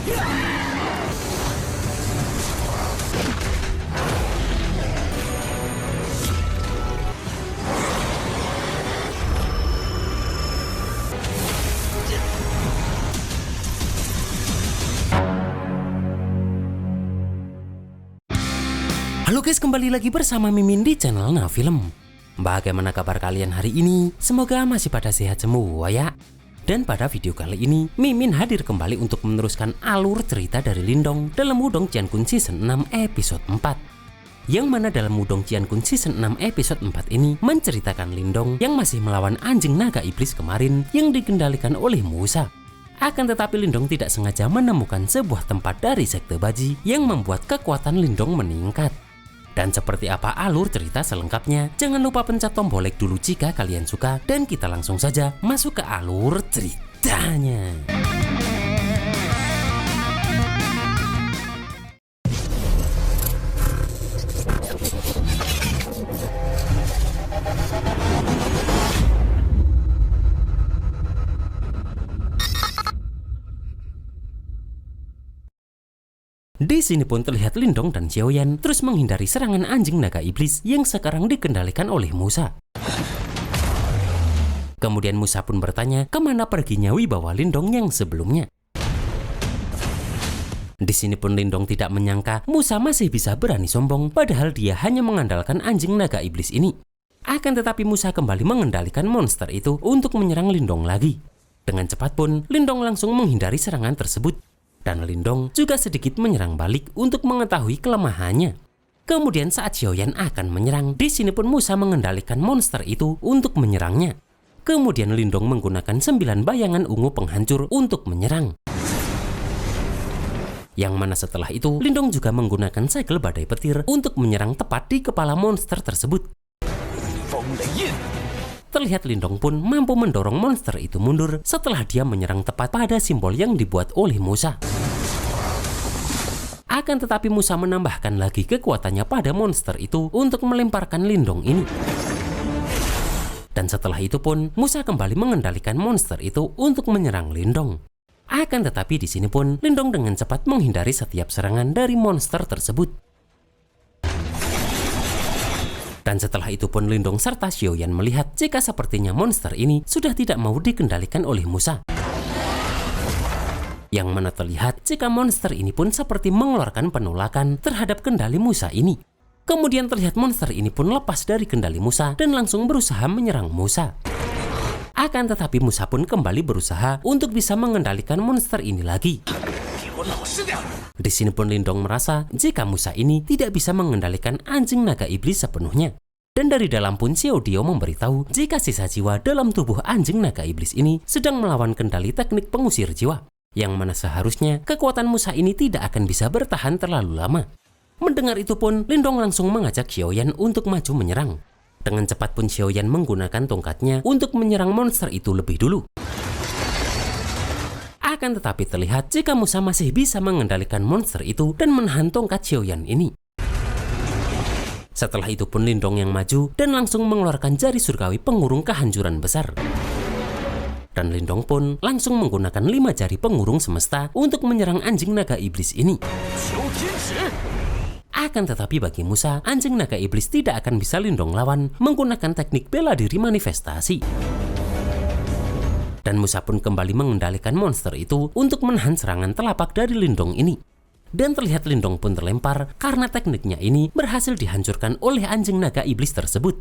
Halo guys, kembali lagi bersama Mimin di channel Nah Film. Bagaimana kabar kalian hari ini? Semoga masih pada sehat semua ya. Dan pada video kali ini, Mimin hadir kembali untuk meneruskan alur cerita dari Lindong dalam Wudong Qiankun Season 6 episode 4. Yang mana dalam Wudong Qiankun Season 6 episode 4 ini menceritakan Lindong yang masih melawan anjing naga iblis kemarin yang dikendalikan oleh Musa. Akan tetapi Lindong tidak sengaja menemukan sebuah tempat dari sekte Baji yang membuat kekuatan Lindong meningkat. Dan seperti apa alur cerita selengkapnya, jangan lupa pencet tombol like dulu jika kalian suka, dan kita langsung saja masuk ke alur ceritanya. Di sini pun terlihat Lindong dan Xiaoyan terus menghindari serangan anjing naga iblis yang sekarang dikendalikan oleh Musa. Kemudian Musa pun bertanya kemana perginya wibawa Lindong yang sebelumnya. Di sini pun Lindong tidak menyangka Musa masih bisa berani sombong, padahal dia hanya mengandalkan anjing naga iblis ini. Akan tetapi Musa kembali mengendalikan monster itu untuk menyerang Lindong lagi. Dengan cepat pun Lindong langsung menghindari serangan tersebut. Dan Lindong juga sedikit menyerang balik untuk mengetahui kelemahannya. Kemudian saat Xiaoyan akan menyerang, di sini pun Musa mengendalikan monster itu untuk menyerangnya. Kemudian Lindong menggunakan 9 bayangan ungu penghancur untuk menyerang. Yang mana setelah itu, Lindong juga menggunakan segel badai petir untuk menyerang tepat di kepala monster tersebut. Terlihat Lindong pun mampu mendorong monster itu mundur setelah dia menyerang tepat pada simbol yang dibuat oleh Musa. Akan tetapi Musa menambahkan lagi kekuatannya pada monster itu untuk melemparkan Lindong ini. Dan setelah itu pun Musa kembali mengendalikan monster itu untuk menyerang Lindong. Akan tetapi di sini pun Lindong dengan cepat menghindari setiap serangan dari monster tersebut. Dan setelah itu pun Lindong serta Xiaoyan melihat jika sepertinya monster ini sudah tidak mau dikendalikan oleh Musa. Yang mana terlihat jika monster ini pun seperti mengeluarkan penolakan terhadap kendali Musa ini. Kemudian terlihat monster ini pun lepas dari kendali Musa dan langsung berusaha menyerang Musa. Akan tetapi Musa pun kembali berusaha untuk bisa mengendalikan monster ini lagi. Di sini pun Lindong merasa jika Musa ini tidak bisa mengendalikan anjing naga iblis sepenuhnya. Dan dari dalam pun Xiao Dio memberitahu jika sisa jiwa dalam tubuh anjing naga iblis ini sedang melawan kendali teknik pengusir jiwa. Yang mana seharusnya kekuatan Musa ini tidak akan bisa bertahan terlalu lama. Mendengar itu pun Lindong langsung mengajak Xiaoyan untuk maju menyerang. Dengan cepat pun Xiaoyan menggunakan tongkatnya untuk menyerang monster itu lebih dulu. Akan tetapi terlihat jika Musa masih bisa mengendalikan monster itu dan menahan tongkat Xiaoyan ini. Setelah itu pun Lindong yang maju dan langsung mengeluarkan jari surgawi pengurung kehancuran besar. Dan Lindong pun langsung menggunakan 5 jari pengurung semesta untuk menyerang anjing naga iblis ini. Akan tetapi bagi Musa, anjing naga iblis tidak akan bisa Lindong lawan menggunakan teknik bela diri manifestasi. Dan Musa pun kembali mengendalikan monster itu untuk menahan serangan telapak dari Lindong ini. Dan terlihat Lindong pun terlempar karena tekniknya ini berhasil dihancurkan oleh anjing naga iblis tersebut.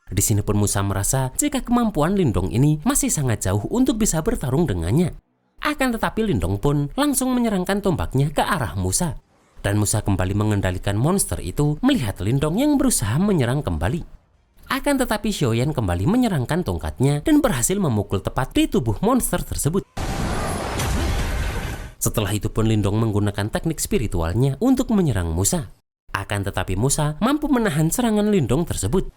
Di sini pun Musa merasa jika kemampuan Lindong ini masih sangat jauh untuk bisa bertarung dengannya. Akan tetapi Lindong pun langsung menyerangkan tombaknya ke arah Musa. Dan Musa kembali mengendalikan monster itu melihat Lindong yang berusaha menyerang kembali. Akan tetapi Xiaoyan kembali menyerangkan tongkatnya dan berhasil memukul tepat di tubuh monster tersebut. Setelah itu pun Lindong menggunakan teknik spiritualnya untuk menyerang Musa. Akan tetapi Musa mampu menahan serangan Lindong tersebut.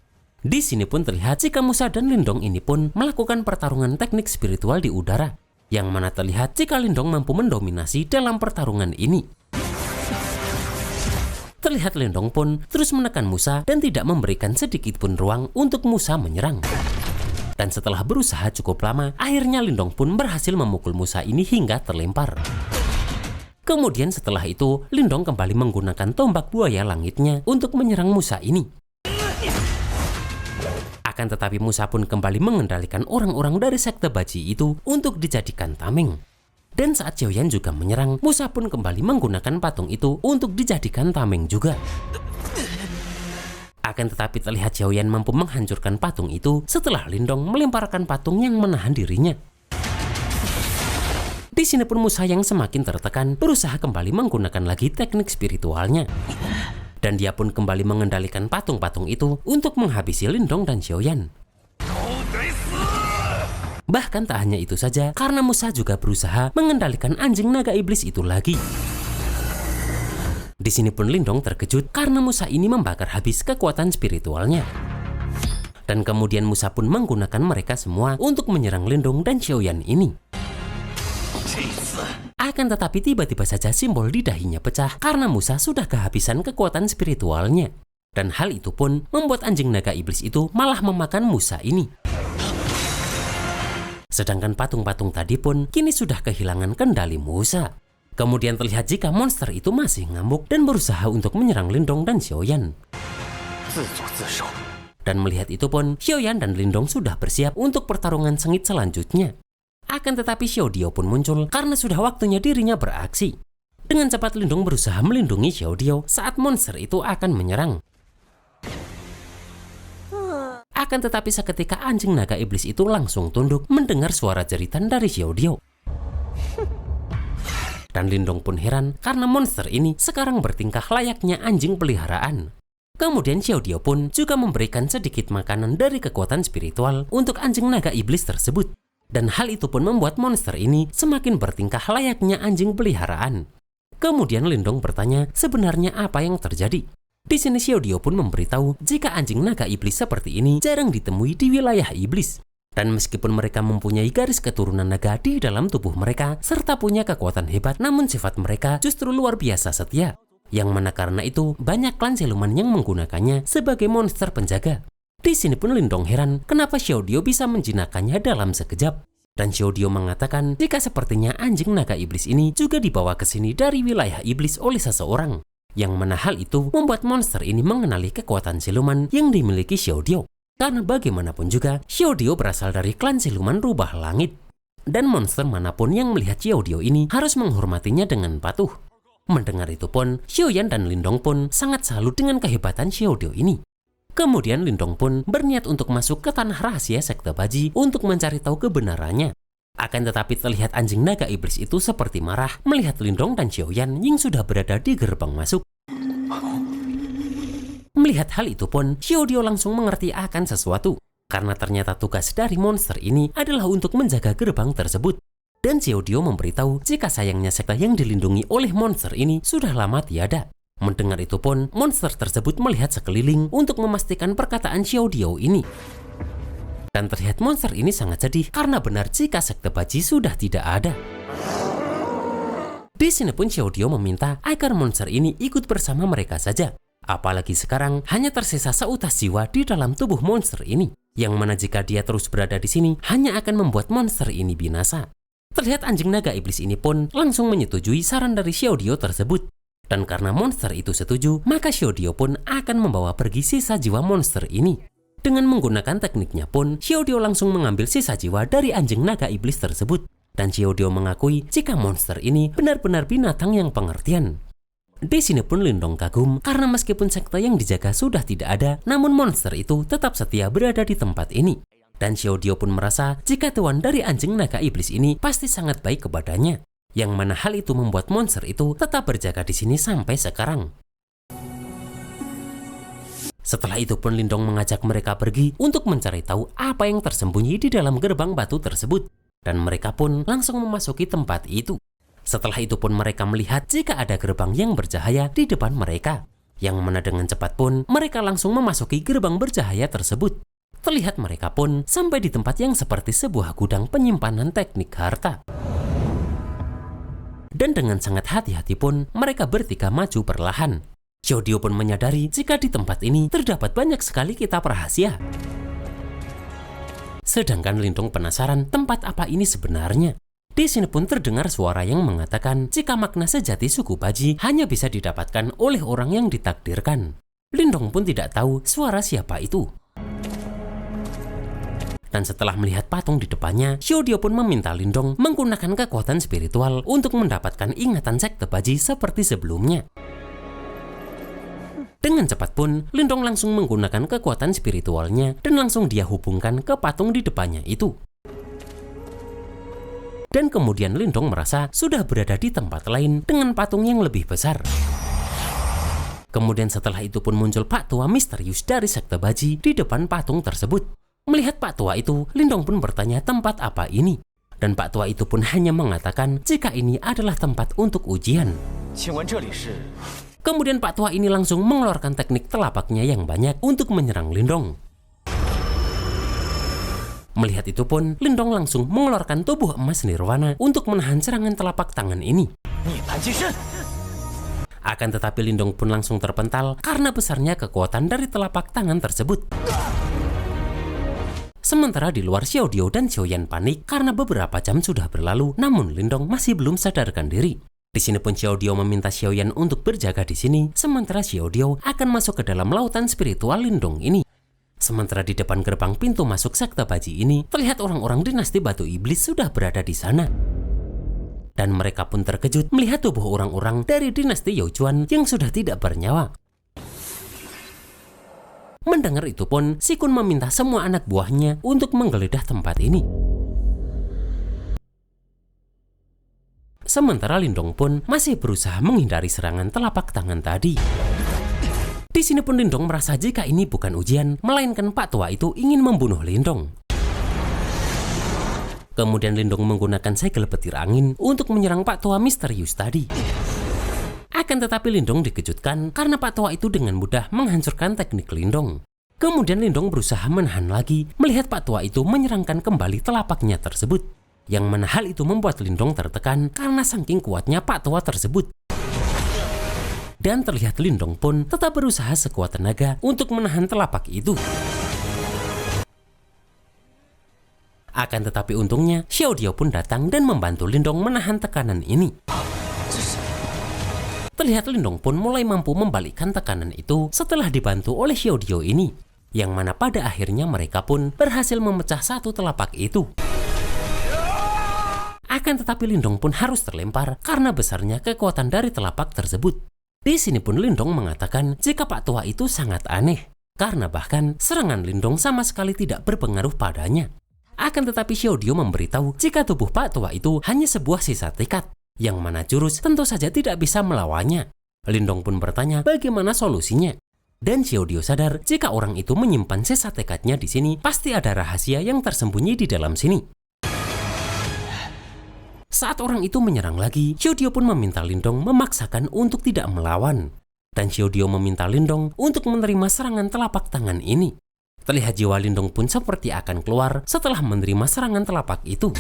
Di sini pun terlihat jika Musa dan Lindong ini pun melakukan pertarungan teknik spiritual di udara. Yang mana terlihat jika Lindong mampu mendominasi dalam pertarungan ini. Terlihat Lindong pun terus menekan Musa dan tidak memberikan sedikit pun ruang untuk Musa menyerang. Dan setelah berusaha cukup lama, akhirnya Lindong pun berhasil memukul Musa ini hingga terlempar. Kemudian setelah itu, Lindong kembali menggunakan tombak buaya langitnya untuk menyerang Musa ini. Akan tetapi Musa pun kembali mengendalikan orang-orang dari sekte Baji itu untuk dijadikan tameng. Dan saat Xiaoyan juga menyerang, Musa pun kembali menggunakan patung itu untuk dijadikan tameng juga. Akan tetapi terlihat Xiaoyan mampu menghancurkan patung itu setelah Lindong melemparkan patung yang menahan dirinya. Di sini pun Musa yang semakin tertekan berusaha kembali menggunakan lagi teknik spiritualnya. Dan dia pun kembali mengendalikan patung-patung itu untuk menghabisi Lindong dan Xiaoyan. Bahkan tak hanya itu saja, karena Musa juga berusaha mengendalikan anjing naga iblis itu lagi. Di sini pun Lindong terkejut karena Musa ini membakar habis kekuatan spiritualnya. Dan kemudian Musa pun menggunakan mereka semua untuk menyerang Lindong dan Xiaoyan ini. Akan tetapi tiba-tiba saja simbol di dahinya pecah karena Musa sudah kehabisan kekuatan spiritualnya. Dan hal itu pun membuat anjing naga iblis itu malah memakan Musa ini. Sedangkan patung-patung tadi pun kini sudah kehilangan kendali Musa. Kemudian terlihat jika monster itu masih ngamuk dan berusaha untuk menyerang Lindong dan Xiaoyan. Dan melihat itu pun, Xiaoyan dan Lindong sudah bersiap untuk pertarungan sengit selanjutnya. Akan tetapi Xiaodio pun muncul karena sudah waktunya dirinya beraksi. Dengan cepat Lindong berusaha melindungi Xiaodio saat monster itu akan menyerang. Akan tetapi seketika anjing naga iblis itu langsung tunduk mendengar suara jeritan dari Xiaodio. Dan Lindong pun heran karena monster ini sekarang bertingkah layaknya anjing peliharaan. Kemudian Xiaodio pun juga memberikan sedikit makanan dari kekuatan spiritual untuk anjing naga iblis tersebut. Dan hal itu pun membuat monster ini semakin bertingkah layaknya anjing peliharaan. Kemudian Lindong bertanya sebenarnya apa yang terjadi. Di sini Xiaodio pun memberitahu jika anjing naga iblis seperti ini jarang ditemui di wilayah iblis. Dan meskipun mereka mempunyai garis keturunan naga di dalam tubuh mereka, serta punya kekuatan hebat, namun sifat mereka justru luar biasa setia. Yang mana karena itu, banyak klan siluman yang menggunakannya sebagai monster penjaga. Di sini pun Lindong heran kenapa Xiaodio bisa menjinakkannya dalam sekejap. Dan Xiaodio mengatakan jika sepertinya anjing naga iblis ini juga dibawa ke sini dari wilayah iblis oleh seseorang. Yang mana hal itu membuat monster ini mengenali kekuatan siluman yang dimiliki Xiaodio. Karena bagaimanapun juga, Xiaodio berasal dari klan siluman rubah langit. Dan monster manapun yang melihat Xiaodio ini harus menghormatinya dengan patuh. Mendengar itu pun, Xiaoyan dan Lindong pun sangat salut dengan kehebatan Xiaodio ini. Kemudian Lindong pun berniat untuk masuk ke tanah rahasia sekte Baji untuk mencari tahu kebenarannya. Akan tetapi terlihat anjing naga iblis itu seperti marah melihat Lindong dan Xiaoyan yang sudah berada di gerbang masuk. Melihat hal itu pun, Xiaodio langsung mengerti akan sesuatu. Karena ternyata tugas dari monster ini adalah untuk menjaga gerbang tersebut. Dan Xiaodio memberitahu jika sayangnya sekte yang dilindungi oleh monster ini sudah lama tiada. Mendengar itu pun, monster tersebut melihat sekeliling untuk memastikan perkataan Xiaodio ini. Dan terlihat monster ini sangat sedih karena benar jika sekte Baji sudah tidak ada. Di sini pun Xiaodio meminta agar monster ini ikut bersama mereka saja. Apalagi sekarang hanya tersisa seutas jiwa di dalam tubuh monster ini. Yang mana jika dia terus berada di sini hanya akan membuat monster ini binasa. Terlihat anjing naga iblis ini pun langsung menyetujui saran dari Xiaodio tersebut. Dan karena monster itu setuju, maka Xiaodio pun akan membawa pergi sisa jiwa monster ini. Dengan menggunakan tekniknya pun, Xiaodio langsung mengambil sisa jiwa dari anjing naga iblis tersebut. Dan Xiaodio mengakui jika monster ini benar-benar binatang yang pengertian. Di sini pun Lindong kagum karena meskipun sekte yang dijaga sudah tidak ada, namun monster itu tetap setia berada di tempat ini. Dan Xiaodio pun merasa jika tuan dari anjing naga iblis ini pasti sangat baik kepadanya. Yang mana hal itu membuat monster itu tetap berjaga di sini sampai sekarang. Setelah itu pun Lindong mengajak mereka pergi untuk mencari tahu apa yang tersembunyi di dalam gerbang batu tersebut. Dan mereka pun langsung memasuki tempat itu. Setelah itu pun mereka melihat jika ada gerbang yang bercahaya di depan mereka. Yang mana dengan cepat pun mereka langsung memasuki gerbang bercahaya tersebut. Terlihat mereka pun sampai di tempat yang seperti sebuah gudang penyimpanan teknik harta. Dan dengan sangat hati-hati pun mereka bertiga maju perlahan. Xiaodio pun menyadari jika di tempat ini terdapat banyak sekali kitab rahasia. Sedangkan Lindong penasaran tempat apa ini sebenarnya. Di sini pun terdengar suara yang mengatakan jika makna sejati suku Baji hanya bisa didapatkan oleh orang yang ditakdirkan. Lindong pun tidak tahu suara siapa itu. Dan setelah melihat patung di depannya, Xiao pun meminta Lindong menggunakan kekuatan spiritual untuk mendapatkan ingatan sekte Baji seperti sebelumnya. Dengan cepat pun, Lindong langsung menggunakan kekuatan spiritualnya dan langsung dia hubungkan ke patung di depannya itu. Dan kemudian Lindong merasa sudah berada di tempat lain dengan patung yang lebih besar. Kemudian setelah itu pun muncul Pak Tua misterius dari sekte Baji di depan patung tersebut. Melihat Pak Tua itu, Lindong pun bertanya tempat apa ini. Dan Pak Tua itu pun hanya mengatakan jika ini adalah tempat untuk ujian. Kemudian Pak Tua ini langsung mengeluarkan teknik telapaknya yang banyak untuk menyerang Lindong. Melihat itu pun, Lindong langsung mengeluarkan tubuh emas nirwana untuk menahan serangan telapak tangan ini. Akan tetapi Lindong pun langsung terpental karena besarnya kekuatan dari telapak tangan tersebut. Sementara di luar Xiao dan Xiaoyan panik karena beberapa jam sudah berlalu, namun Lindong masih belum sadarkan diri. Di sini pun Xiao meminta Xiaoyan untuk berjaga di sini, sementara Xiao akan masuk ke dalam lautan spiritual Lindong ini. Sementara di depan gerbang pintu masuk sekte Baji ini, terlihat orang-orang dinasti Batu Iblis sudah berada di sana. Dan mereka pun terkejut melihat tubuh orang-orang dari dinasti Youchuan yang sudah tidak bernyawa. Mendengar itu pun, Si Kun meminta semua anak buahnya untuk menggeledah tempat ini. Sementara Lindong pun masih berusaha menghindari serangan telapak tangan tadi. Di sini pun Lindong merasa jika ini bukan ujian, melainkan Pak Tua itu ingin membunuh Lindong. Kemudian Lindong menggunakan segel petir angin untuk menyerang Pak Tua misterius tadi. Akan tetapi Lindong dikejutkan karena Pak Tua itu dengan mudah menghancurkan teknik Lindong. Kemudian Lindong berusaha menahan lagi melihat Pak Tua itu menyerangkan kembali telapaknya tersebut. Yang mana hal itu membuat Lindong tertekan karena saking kuatnya Pak Tua tersebut. Dan terlihat Lindong pun tetap berusaha sekuat tenaga untuk menahan telapak itu. Akan tetapi untungnya Xiao pun datang dan membantu Lindong menahan tekanan ini. Terlihat Lindong pun mulai mampu membalikkan tekanan itu setelah dibantu oleh Xiao ini, yang mana pada akhirnya mereka pun berhasil memecah satu telapak itu. Akan tetapi Lindong pun harus terlempar karena besarnya kekuatan dari telapak tersebut. Di sini pun Lindong mengatakan jika Pak Tua itu sangat aneh, karena bahkan serangan Lindong sama sekali tidak berpengaruh padanya. Akan tetapi Xiao memberitahu jika tubuh Pak Tua itu hanya sebuah sisa tekad, yang mana jurus tentu saja tidak bisa melawannya. Lindong pun bertanya bagaimana solusinya. Dan Xiao sadar jika orang itu menyimpan sisa tekadnya di sini, pasti ada rahasia yang tersembunyi di dalam sini. Saat orang itu menyerang lagi, Xiao pun meminta Lindong memaksakan untuk tidak melawan. Dan Xiao meminta Lindong untuk menerima serangan telapak tangan ini. Terlihat jiwa Lindong pun seperti akan keluar setelah menerima serangan telapak itu.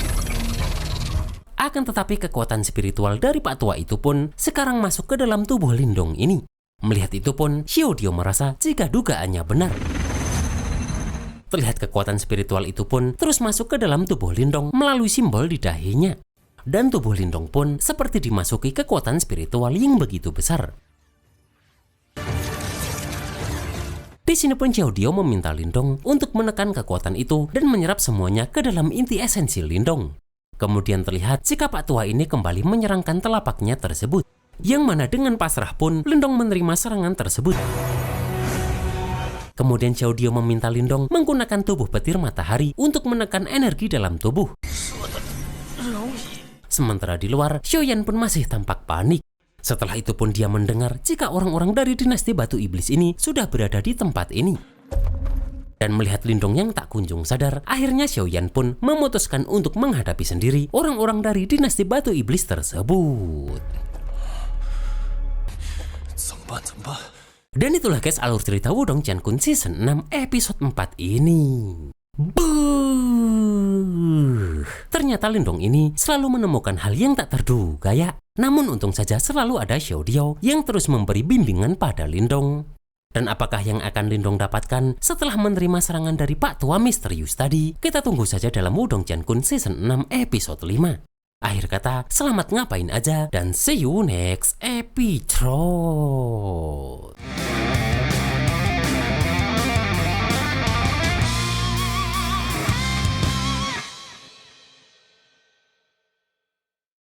Akan tetapi kekuatan spiritual dari Pak Tua itu pun sekarang masuk ke dalam tubuh Lindong ini. Melihat itu pun, Xiao merasa jika dugaannya benar. Terlihat kekuatan spiritual itu pun terus masuk ke dalam tubuh Lindong melalui simbol di dahinya. Dan tubuh Lindong pun seperti dimasuki kekuatan spiritual yang begitu besar. Di sini pun Xiao meminta Lindong untuk menekan kekuatan itu dan menyerap semuanya ke dalam inti esensi Lindong. Kemudian terlihat jika Pak Tua ini kembali menyerangkan telapaknya tersebut, yang mana dengan pasrah pun Lindong menerima serangan tersebut. Kemudian Xiao meminta Lindong menggunakan tubuh petir matahari untuk menekan energi dalam tubuh. Sementara di luar, Xiaoyan pun masih tampak panik. Setelah itu pun dia mendengar jika orang-orang dari dinasti Batu Iblis ini sudah berada di tempat ini. Dan melihat Lindong yang tak kunjung sadar, akhirnya Xiaoyan pun memutuskan untuk menghadapi sendiri orang-orang dari dinasti Batu Iblis tersebut. Dan itulah guys alur cerita Wudong Qiankun Season 6 episode 4 ini. Ternyata Lindong ini selalu menemukan hal yang tak terduga ya. Namun untung saja selalu ada Xiao yang terus memberi bimbingan pada Lindong. Dan apakah yang akan Lindong dapatkan setelah menerima serangan dari Pak Tua misterius tadi? Kita tunggu saja dalam Wudong Jiankun Season 6 episode 5. Akhir kata, selamat ngapain aja dan see you next episode.